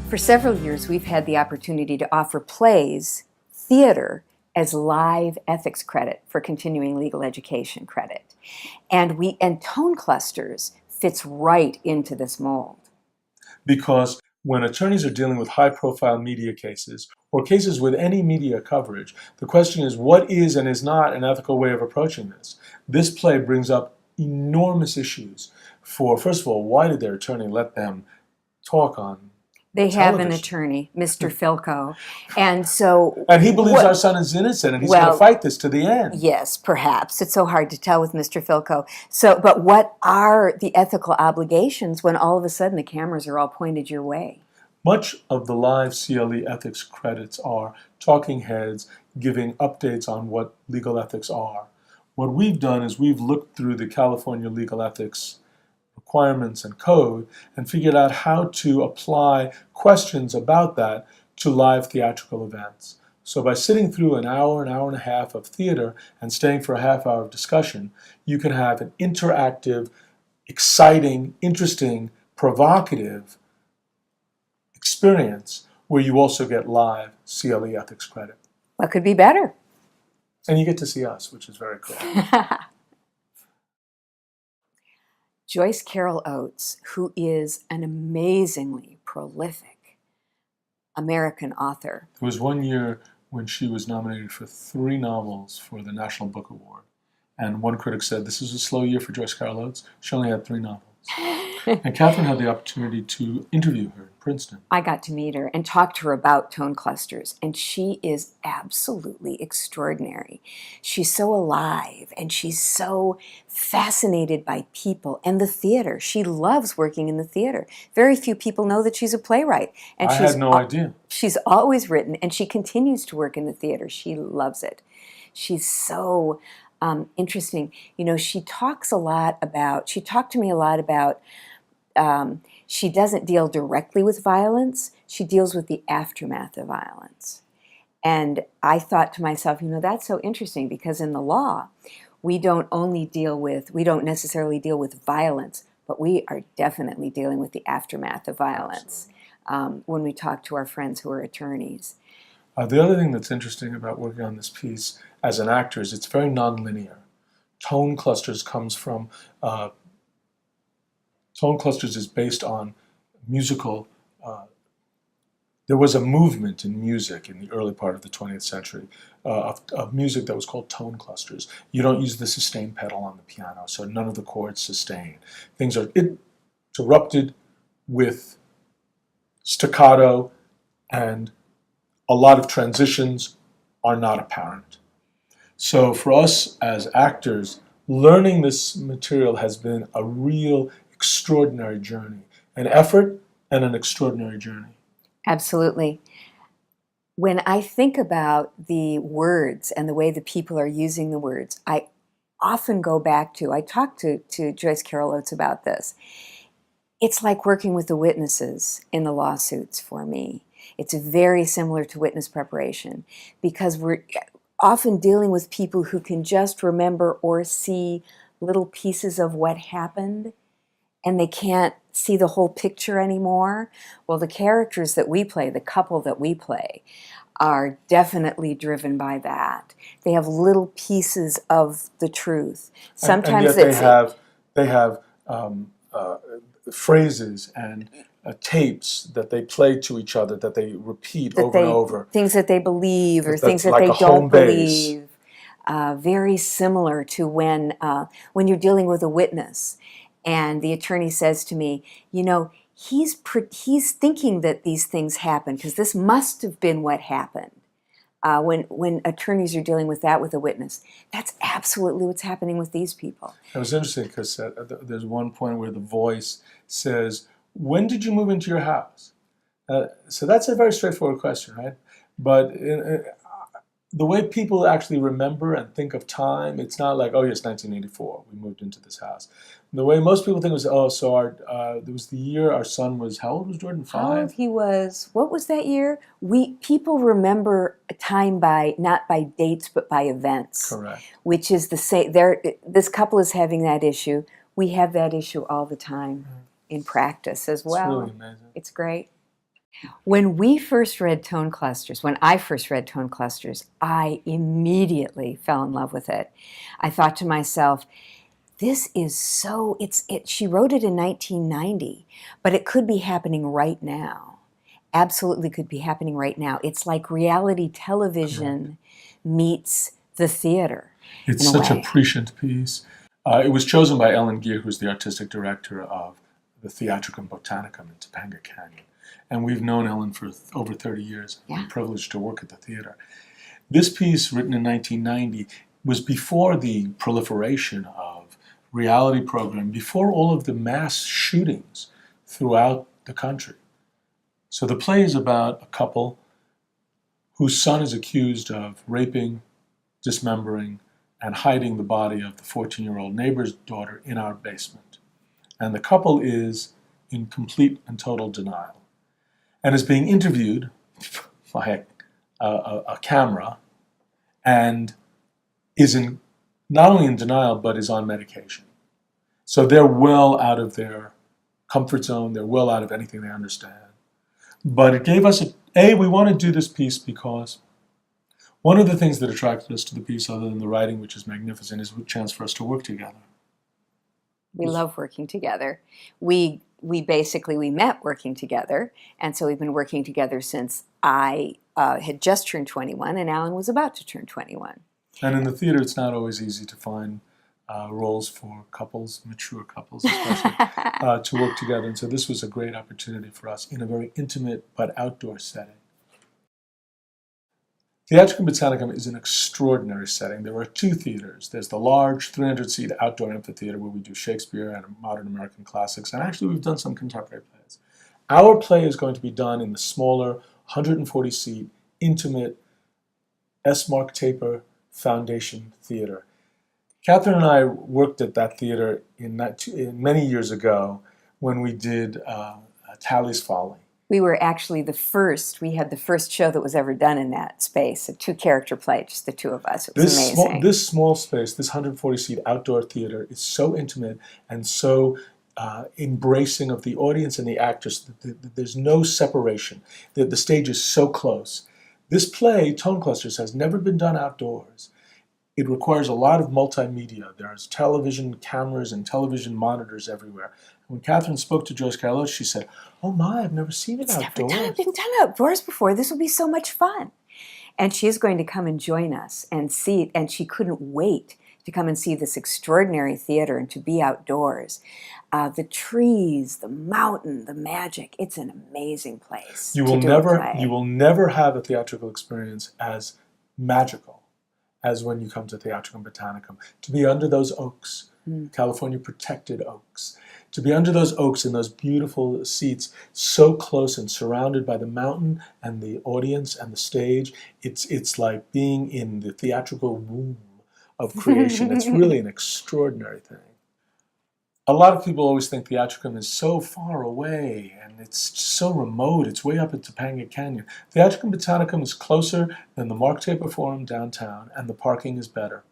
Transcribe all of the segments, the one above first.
For several years, we've had the opportunity to offer plays, theater, as live ethics credit for continuing legal education credit. And tone clusters fits right into this mold. Because when attorneys are dealing with high-profile media cases, or cases with any media coverage, the question is, what is and is not an ethical way of approaching this? This play brings up enormous issues for, first of all, why did their attorney let them talk on They television? have an attorney, Mr. Filko, and so... And he believes our son is innocent, and he's going to fight this to the end. Yes, perhaps. It's so hard to tell with Mr. Filko. So, but what are the ethical obligations when all of a sudden the cameras are all pointed your way? Much of the live CLE ethics credits are talking heads giving updates on what legal ethics are. What we've done is we've looked through the California legal ethics requirements and code and figured out how to apply questions about that to live theatrical events. So by sitting through an hour and a half of theater and staying for a half hour of discussion, you can have an interactive, exciting, interesting, provocative experience where you also get live CLE ethics credit. What could be better? And you get to see us, which is very cool. Joyce Carol Oates, who is an amazingly prolific American author. There was one year when she was nominated for 3 novels for the National Book Award. And one critic said, this is a slow year for Joyce Carol Oates. She only had 3 novels. And Katherine had the opportunity to interview her in Princeton. I got to meet her and talk to her about tone clusters, and she is absolutely extraordinary. She's so alive, and she's so fascinated by people and the theater. She loves working in the theater. Very few people know that she's a playwright. And I had no idea. She's always written, and she continues to work in the theater. She loves it. She's so... interesting. You know, she talked to me a lot about, she doesn't deal directly with violence, she deals with the aftermath of violence. And I thought to myself, you know, that's so interesting because in the law, we don't necessarily deal with violence, but we are definitely dealing with the aftermath of violence when we talk to our friends who are attorneys. The other thing that's interesting about working on this piece as an actor is it's very nonlinear. Tone clusters is based on musical. There was a movement in music in the early part of the 20th century of music that was called tone clusters. You don't use the sustain pedal on the piano, so none of the chords sustain. Things are interrupted with staccato, and a lot of transitions are not apparent. So for us as actors, learning this material has been a real extraordinary journey, an effort and an extraordinary journey. Absolutely. When I think about the words and the way the people are using the words, I often go back to, I talked to Joyce Carol Oates about this. It's like working with the witnesses in the lawsuits for me. It's very similar to witness preparation because we're often dealing with people who can just remember or see little pieces of what happened and they can't see the whole picture anymore. Well, the characters that we play, the couple that we play, are definitely driven by that. They have little pieces of the truth. Sometimes and yet they have phrases and tapes that they play to each other that they repeat over and over. Things that they believe or things that they don't believe. Very similar to when you're dealing with a witness and the attorney says to me, you know, he's thinking that these things happen because this must have been what happened. When attorneys are dealing with that with a witness, that's absolutely what's happening with these people. It was interesting because there's one point where the voice says, when did you move into your house? So that's a very straightforward question, right? But the way people actually remember and think of time, it's not like, oh yes, 1984, we moved into this house. The way most people think was, oh, so there was the year our son was, how old was Jordan? 5? How old he was, what was that year? People remember time not by dates, but by events. Correct. Which is the same, this couple is having that issue. We have that issue all the time in practice as well. It's really amazing. It's great. When we first read Tone Clusters, when I first read Tone Clusters, I immediately fell in love with it. I thought to myself, this is so, she wrote it in 1990, but it could be happening right now. Absolutely could be happening right now. It's like reality television meets the theater. It's such a prescient piece. It was chosen by Ellen Geer, who's the artistic director of the Theatrical and Botanicum in Topanga Canyon. And we've known Ellen for over 30 years. Yeah. I'm privileged to work at the theater. This piece, written in 1990, was before the proliferation of reality programming, before all of the mass shootings throughout the country. So the play is about a couple whose son is accused of raping, dismembering, and hiding the body of the 14-year-old neighbor's daughter in our basement. And the couple is in complete and total denial and is being interviewed by a camera and is not only in denial, but is on medication. So they're well out of their comfort zone. They're well out of anything they understand. But it gave us, we want to do this piece because one of the things that attracted us to the piece, other than the writing, which is magnificent, is a chance for us to work together. We love working together. We met working together, and so we've been working together since I had just turned 21 and Alan was about to turn 21. And in the theater, it's not always easy to find roles for couples, mature couples especially, to work together. And so this was a great opportunity for us in a very intimate but outdoor setting. Theatrical Botanicum is an extraordinary setting. There are two theaters. There's the large 300-seat outdoor amphitheater where we do Shakespeare and modern American classics, and actually we've done some contemporary plays. Our play is going to be done in the smaller 140-seat, intimate S. Mark Taper Foundation Theater. Catherine and I worked at that theater many years ago when we did Tally's Folly. We were actually we had the first show that was ever done in that space, a two-character play, just the two of us. It was amazing. This small space, this 140-seat outdoor theater is so intimate and so embracing of the audience and the actors. There's no separation. The stage is so close. This play, Tone Clusters, has never been done outdoors. It requires a lot of multimedia. There's television cameras and television monitors everywhere. When Katherine spoke to Joyce Carol Oates, she said, "Oh my, I've never seen it outdoors. It's never been done outdoors before. This will be so much fun." And she's going to come and join us and see it, and she couldn't wait to come and see this extraordinary theater and to be outdoors. The trees, the mountain, the magic. It's an amazing place. You will never have a theatrical experience as magical as when you come to Theatrical and Botanicum. To be under those oaks, California protected oaks, to be under those oaks in those beautiful seats, so close and surrounded by the mountain and the audience and the stage, it's like being in the theatrical womb of creation. It's really an extraordinary thing. A lot of people always think Theatricum is so far away and it's so remote. It's way up in Topanga Canyon. Theatrical and Botanicum is closer than the Mark Taper Forum downtown, and the parking is better.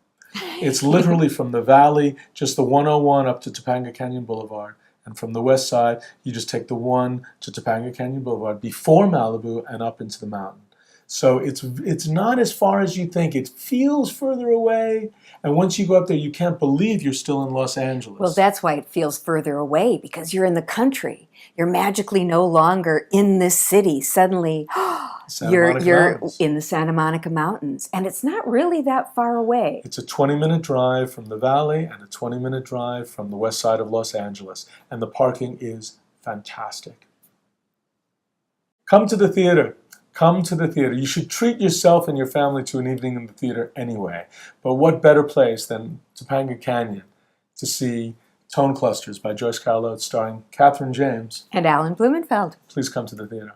It's literally from the valley, just the 101 up to Topanga Canyon Boulevard. And from the west side, you just take the 1 to Topanga Canyon Boulevard before Malibu and up into the mountain. So it's not as far as you think. It feels further away. And once you go up there, you can't believe you're still in Los Angeles. Well, that's why it feels further away, because you're in the country. You're magically no longer in this city. Suddenly, you're in the Santa Monica Mountains. And it's not really that far away. It's a 20-minute drive from the valley and a 20-minute drive from the west side of Los Angeles. And the parking is fantastic. Come to the theater. Come to the theater. You should treat yourself and your family to an evening in the theater anyway. But what better place than Topanga Canyon to see Tone Clusters by Joyce Carol Oates starring Katherine James and Alan Blumenfeld. Please come to the theater.